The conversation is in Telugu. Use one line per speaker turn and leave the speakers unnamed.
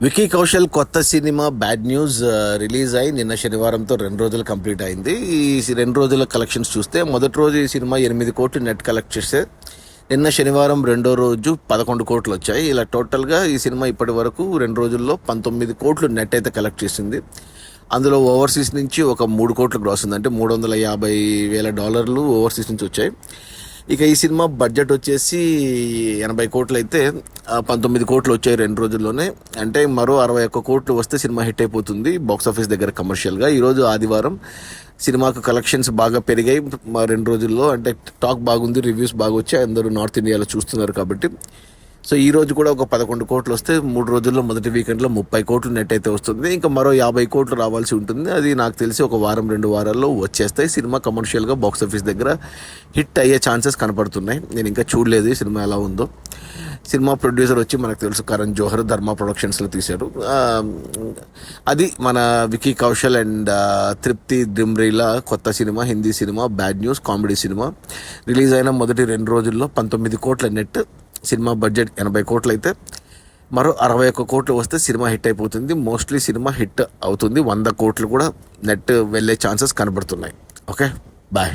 వికీ కౌశల్ కొత్త సినిమా బ్యాడ్ న్యూస్ రిలీజ్ అయి నిన్న శనివారంతో 2 రోజులు కంప్లీట్ అయింది. ఈ 2 రోజుల కలెక్షన్స్ చూస్తే మొదటి రోజు ఈ సినిమా 8 కోట్లు నెట్ కలెక్ట్ చేస్తే నిన్న శనివారం రెండో రోజు 11 కోట్లు వచ్చాయి. ఇలా టోటల్గా ఈ సినిమా ఇప్పటి వరకు 2 రోజుల్లో 19 కోట్లు నెట్ అయితే కలెక్ట్ చేసింది. అందులో ఓవర్సీస్ నుంచి ఒక 3 కోట్లు గ్రాస్ ఉంది, అంటే $350,000 ఓవర్సీస్ నుంచి వచ్చాయి. ఇక ఈ సినిమా బడ్జెట్ వచ్చేసి 80 కోట్లు అయితే 19 కోట్లు వచ్చాయి 2 రోజుల్లోనే. అంటే మరో 61 కోట్లు వస్తే సినిమా హిట్ అయిపోతుంది బాక్సాఫీస్ దగ్గర కమర్షియల్గా. ఈరోజు ఆదివారం సినిమాకు కలెక్షన్స్ బాగా పెరిగాయి 2 రోజుల్లో, అంటే టాక్ బాగుంది, రివ్యూస్ బాగా వచ్చాయి, అందరూ నార్త్ ఇండియాలో చూస్తున్నారు కాబట్టి. సో ఈ రోజు కూడా ఒక 11 కోట్లు వస్తే 3 రోజుల్లో మొదటి వీకెండ్లో 30 కోట్లు నెట్ అయితే వస్తుంది. ఇంకా మరో 50 కోట్లు రావాల్సి ఉంటుంది. అది నాకు తెలిసి ఒక వారం 2 వారాల్లో వచ్చేస్తాయి. సినిమా కమర్షియల్గా బాక్సాఫీస్ దగ్గర హిట్ అయ్యే ఛాన్సెస్ కనపడుతున్నాయి. నేను ఇంకా చూడలేదు ఈ సినిమా ఎలా ఉందో. సినిమా ప్రొడ్యూసర్ వచ్చి మనకు తెలుసు కరణ్ జోహర్, ధర్మా ప్రొడక్షన్స్లో తీశారు. అది మన వికీ కౌశల్ అండ్ తృప్తి దిమ్రీల కొత్త cinema, Hindi cinema, bad news comedy cinema. Release అయిన మొదటి 2 రోజుల్లో 19 కోట్ల నెట్. సినిమా బడ్జెట్ 80 కోట్లు అయితే మరో 61 కోట్లు వస్తే సినిమా హిట్ అయిపోతుంది. మోస్ట్లీ సినిమా హిట్ అవుతుంది. 100 కోట్లు కూడా నెట్ వెళ్ళే ఛాన్సెస్ కనబడుతున్నాయి. Okay, bye.